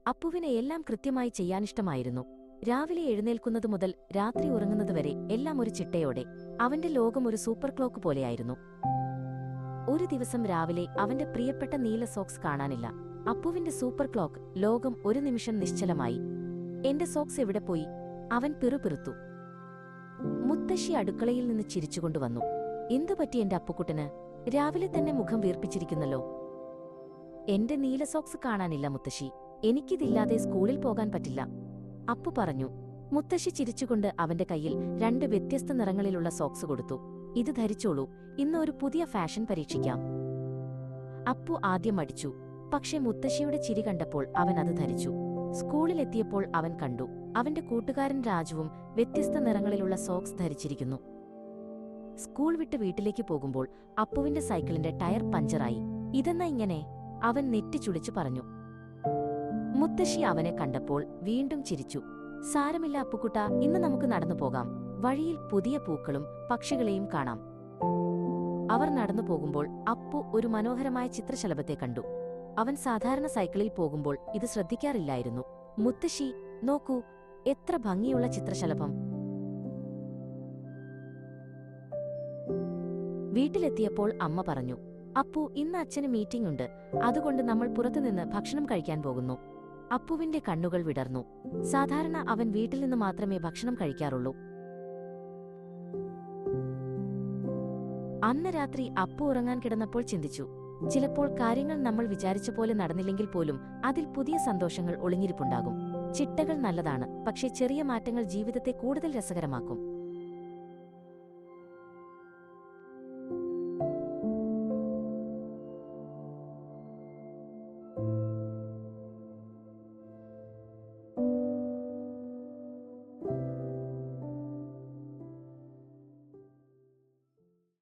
അപ്പുവിനെ എല്ലാം കൃത്യമായി ചെയ്യാനിഷ്ടമായിരുന്നു. രാവിലെ എഴുന്നേൽക്കുന്നത് മുതൽ രാത്രി ഉറങ്ങുന്നതുവരെ എല്ലാം ഒരു ചിട്ടയോടെ. അവന്റെ ലോകം ഒരു സൂപ്പർ ക്ലോക്ക് പോലെയായിരുന്നു. ഒരു ദിവസം രാവിലെ അവന്റെ പ്രിയപ്പെട്ട നീല സോക്സ് കാണാനില്ല. അപ്പുവിന്റെ സൂപ്പർ ക്ലോക്ക് ലോകം ഒരു നിമിഷം നിശ്ചലമായി. എന്റെ സോക്സ് എവിടെ പോയി? അവൻ പിറുപിറുത്തു. മുത്തശ്ശി അടുക്കളയിൽ നിന്ന് ചിരിച്ചുകൊണ്ടുവന്നു. എന്തുപറ്റി എന്റെ അപ്പുക്കുട്ടന്? രാവിലെ തന്നെ മുഖം വീർപ്പിച്ചിരിക്കുന്നല്ലോ. എന്റെ നീല സോക്സ് കാണാനില്ല മുത്തശ്ശി. എനിക്കിതില്ലാതെ സ്കൂളിൽ പോകാൻ പറ്റില്ല, അപ്പു പറഞ്ഞു. മുത്തശ്ശി ചിരിച്ചുകൊണ്ട് അവന്റെ കയ്യിൽ 2 വ്യത്യസ്ത നിറങ്ങളിലുള്ള സോക്സ് കൊടുത്തു. ഇത് ധരിച്ചോളൂ, ഇന്ന് ഒരു പുതിയ ഫാഷൻ പരീക്ഷിക്കാം. അപ്പു ആദ്യം മടിച്ചു. പക്ഷെ മുത്തശ്ശിയുടെ ചിരി കണ്ടപ്പോൾ അവൻ അത് ധരിച്ചു. സ്കൂളിലെത്തിയപ്പോൾ അവൻ കണ്ടു, അവന്റെ കൂട്ടുകാരൻ രാജുവും വ്യത്യസ്ത നിറങ്ങളിലുള്ള സോക്സ് ധരിച്ചിരിക്കുന്നു. സ്കൂൾ വിട്ട് വീട്ടിലേക്ക് പോകുമ്പോൾ അപ്പുവിന്റെ സൈക്കിളിന്റെ ടയർ പഞ്ചറായി. ഇതെന്നാ ഇങ്ങനെ? അവൻ നെറ്റിച്ചുളിച്ചു പറഞ്ഞു. മുത്തശ്ശി അവനെ കണ്ടപ്പോൾ വീണ്ടും ചിരിച്ചു. സാരമില്ല അപ്പുക്കുട്ട, ഇന്ന് നമുക്ക് നടന്നു പോകാം. വഴിയിൽ പുതിയ പൂക്കളും പക്ഷികളെയും കാണാം. അവർ നടന്നു പോകുമ്പോൾ അപ്പു ഒരു മനോഹരമായ ചിത്രശലഭത്തെ കണ്ടു. അവൻ സാധാരണ സൈക്കിളിൽ പോകുമ്പോൾ ഇത് ശ്രദ്ധിക്കാറില്ലായിരുന്നു. മുത്തശ്ശി, നോക്കൂ, എത്ര ഭംഗിയുള്ള ചിത്രശലഭം! വീട്ടിലെത്തിയപ്പോൾ അമ്മ പറഞ്ഞു, അപ്പു, ഇന്ന് അച്ഛന് മീറ്റിംഗ് ഉണ്ട്, അതുകൊണ്ട് നമ്മൾ പുറത്തുനിന്ന് ഭക്ഷണം കഴിക്കാൻ പോകുന്നു. അപ്പുവിന്റെ കണ്ണുകൾ വിടർന്നു. സാധാരണ അവൻ വീട്ടിൽ നിന്ന് മാത്രമേ ഭക്ഷണം കഴിക്കാറുള്ളൂ. അന്ന് രാത്രി അപ്പു ഉറങ്ങാൻ കിടന്നപ്പോൾ ചിന്തിച്ചു, ചിലപ്പോൾ കാര്യങ്ങൾ നമ്മൾ വിചാരിച്ച പോലെ നടന്നില്ലെങ്കിൽ പോലും അതിൽ പുതിയ സന്തോഷങ്ങൾ ഒളിഞ്ഞിരിപ്പുണ്ടാകും. ചിട്ടകൾ നല്ലതാണ്, പക്ഷേ ചെറിയ മാറ്റങ്ങൾ ജീവിതത്തെ കൂടുതൽ രസകരമാക്കും.